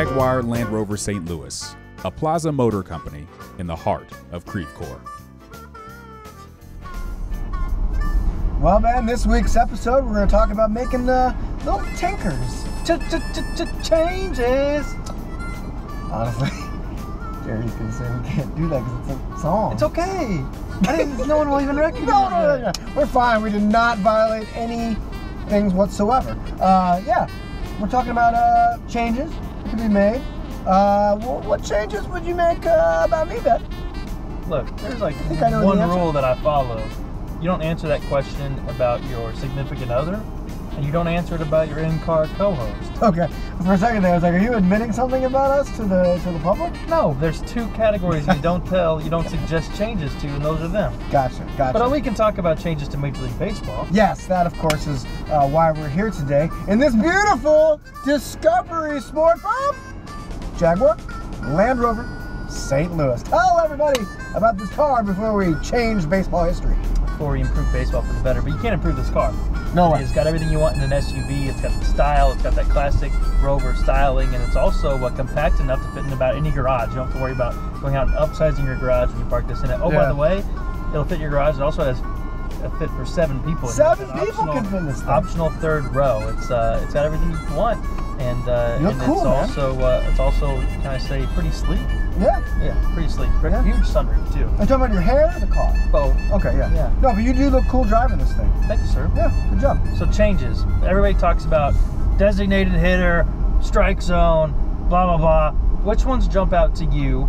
Jaguar Land Rover St. Louis, a Plaza Motor Company in the heart of Creve Coeur. Well, man, this week's episode, we're going to talk about making little tinkers. Changes. Honestly, Gary's going to say we can't do that because it's a song. It's okay. No one will even recognize it. No. We're fine. We did not violate any things whatsoever. Yeah, we're talking about changes that can be made. Well, what changes would you make about me, Ben? Look, there's like one rule that I follow. You don't answer that question about your significant other, and you don't answer it about your in-car co-host. Okay. For a second there, I was like, are you admitting something about us to the public? No, there's two categories you don't suggest changes to, and those are them. Gotcha. But we can talk about changes to Major League Baseball. Yes, that of course is why we're here today in this beautiful Discovery Sport from Jaguar Land Rover St. Louis. Tell everybody about this car before we change baseball history. Before we improve baseball for the better, but you can't improve this car. No way. It's got everything you want in an SUV. It's got the style. It's got that classic Rover styling, and it's also compact enough to fit in about any garage. You don't have to worry about going out and upsizing your garage when you park this in it. Oh, by the way, it'll fit your garage. It also has a fit for 7 people. 7 people can fit in this thing. Optional third row. It's got everything you want, and cool, it's also can I say pretty sleek. Yeah, pretty sleek. Huge sunroof too. Are you talking about your hair or the car? Both. Okay, yeah. No, but you do look cool driving this thing. Thank you, sir. Yeah, good job. So changes. Everybody talks about designated hitter, strike zone, blah, blah, blah. Which ones jump out to you?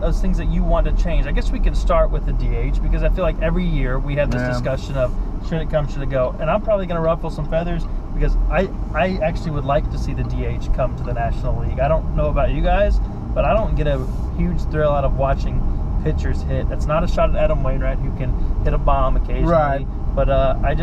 Those things that you want to change. I guess we can start with the DH because I feel like every year we have this discussion of should it come, should it go? And I'm probably going to ruffle some feathers because I actually would like to see the DH come to the National League. I don't know about you guys, but I don't get a huge thrill out of watching pitchers hit. That's not a shot at Adam Wainwright, who can hit a bomb occasionally. Right. But I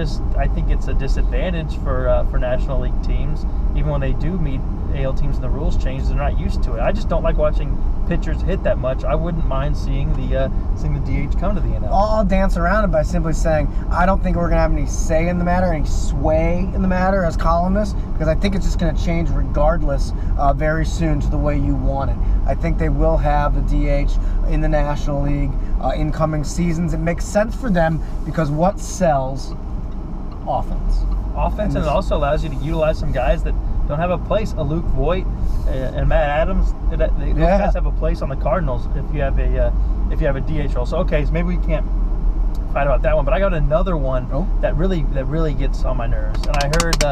think it's a disadvantage for National League teams. Even when they do meet AL teams and the rules change, they're not used to it. I just don't like watching pitchers hit that much. I wouldn't mind seeing the DH come to the NL. I'll dance around it by simply saying I don't think we're going to have any say in the matter, any sway in the matter as columnists, because I think it's just going to change regardless very soon to the way you want it. I think they will have the DH in the National League in coming seasons. It makes sense for them because what sells? Offense. And it also allows you to utilize some guys that don't have a place. A Luke Voigt and Matt Adams, those guys have a place on the Cardinals if you have a DH role. So so maybe we can't fight about that one, but I got another one that really gets on my nerves. And I heard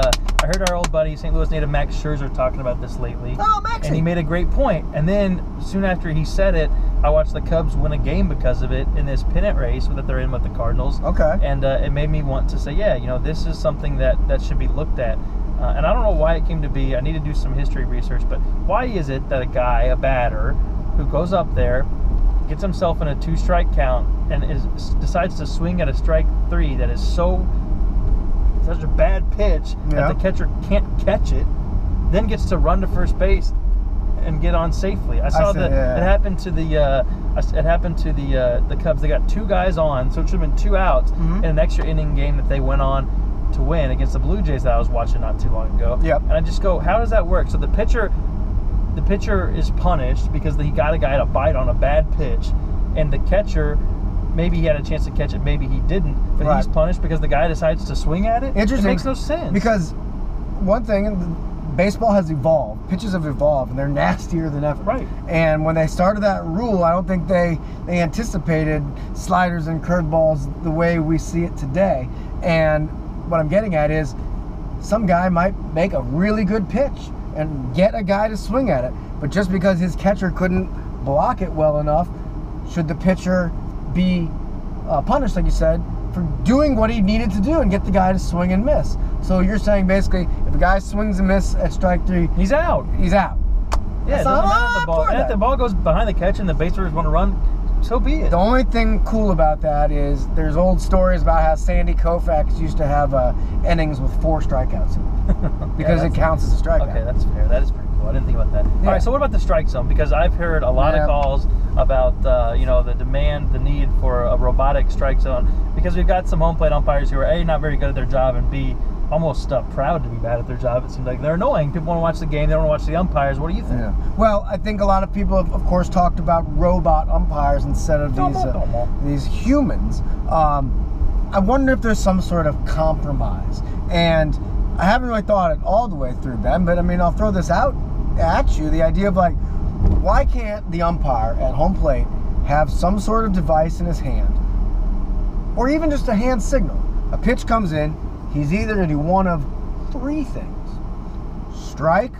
our old buddy St. Louis native Max Scherzer talking about this lately. Oh, Maxie. And he made a great point. And then soon after he said it, I watched the Cubs win a game because of it in this pennant race that they're in with the Cardinals. Okay. And it made me want to say, this is something that should be looked at. And I don't know why it came to be. I need to do some history research, but why is it that a batter, who goes up there, gets himself in a 2-strike count, and decides to swing at a strike 3 that is such a bad pitch that the catcher can't catch it, then gets to run to first base and get on safely? I saw that it happened to the Cubs. They got 2 guys on, so it should have been 2 outs in an extra inning game that they went on to win against the Blue Jays that I was watching not too long ago. Yep. And I just go, how does that work? So the pitcher is punished because he got a guy to bite on a bad pitch, and the catcher, maybe he had a chance to catch it, maybe he didn't, but he's punished because the guy decides to swing at it? Interesting. It makes no sense. Because one thing, baseball has evolved. Pitches have evolved, and they're nastier than ever. Right. And when they started that rule, I don't think they anticipated sliders and curveballs the way we see it today. And what I'm getting at is some guy might make a really good pitch and get a guy to swing at it, but just because his catcher couldn't block it well enough, should the pitcher be punished, like you said, for doing what he needed to do and get the guy to swing and miss? So you're saying basically if a guy swings and misses at strike 3, he's out. He's out. Yeah, it doesn't matter the ball. And if the ball goes behind the catch and the base runners want to run, so be it. The only thing cool about that is there's old stories about how Sandy Koufax used to have innings with 4 strikeouts because it counts as a strikeout. Okay, that's fair. That is pretty cool. I didn't think about that. Yeah. All right, so what about the strike zone? Because I've heard a lot of calls about the need for a robotic strike zone, because we've got some home plate umpires who are A, not very good at their job, and B, almost proud to be bad at their job. It seems like they're annoying. People want to watch the game. They don't want to watch the umpires. What do you think? Yeah. Well, I think a lot of people have, of course, talked about robot umpires instead of these humans. I wonder if there's some sort of compromise. And I haven't really thought it all the way through, Ben, but I mean, I'll throw this out at you. The idea of like, why can't the umpire at home plate have some sort of device in his hand, or even just a hand signal? A pitch comes in, he's either going to do one of three things: strike,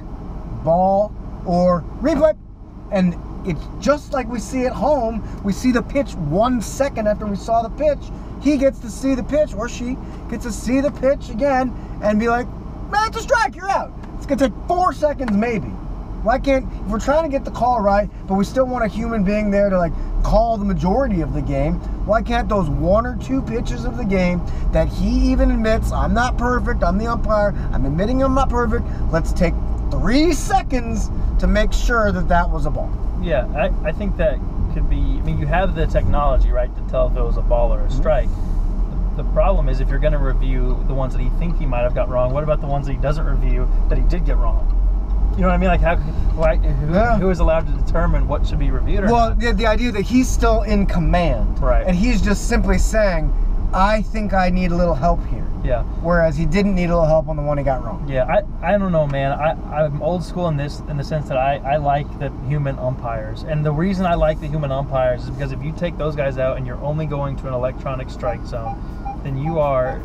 ball, or replay. And it's just like we see at home. We see the pitch 1 second after we saw the pitch. He gets to see the pitch, or she gets to see the pitch again and be like, man, it's a strike, you're out. It's going to take 4 seconds maybe. Why can't, if we're trying to get the call right, but we still want a human being there to like call the majority of the game, why can't those 1 or 2 pitches of the game that he even admits, I'm not perfect, I'm the umpire, I'm admitting I'm not perfect, let's take 3 seconds to make sure that that was a ball? Yeah, I think that could be, I mean, you have the technology, right, to tell if it was a ball or a strike. The problem is if you're going to review the ones that he thinks he might have got wrong, what about the ones that he doesn't review that he did get wrong? You know what I mean? Like, who is allowed to determine what should be reviewed or not? Well, the idea that he's still in command. Right. And he's just simply saying, I think I need a little help here. Yeah. Whereas he didn't need a little help on the one he got wrong. Yeah, I don't know, man. I'm old school in the sense that I like the human umpires. And the reason I like the human umpires is because if you take those guys out and you're only going to an electronic strike zone, then you are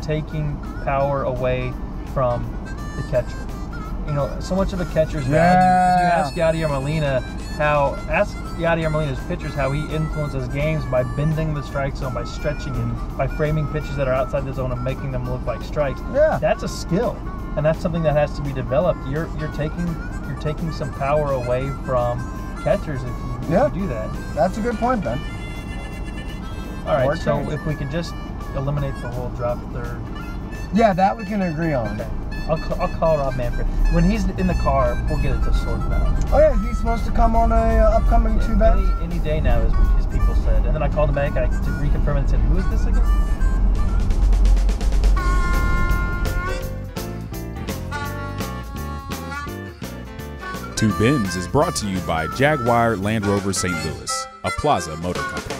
taking power away from the catcher. You know, so much of a catcher's value. If you ask Yadier Molina's pitchers how he influences games by bending the strike zone, by stretching it, by framing pitches that are outside the zone and making them look like strikes. Yeah. That's a skill, and that's something that has to be developed. You're taking some power away from catchers if you do that. That's a good point, Ben. All right, so if we could just eliminate the whole drop third. Yeah, that we can agree on. Okay. I'll call Rob Manfred. When he's in the car, we'll get it to sorted out. Oh yeah, he's supposed to come on a upcoming 2 bets? Any day now, as people said. And then I called him back to reconfirm and said, who is this again? Two Bins is brought to you by Jaguar Land Rover St. Louis, a Plaza Motor Company.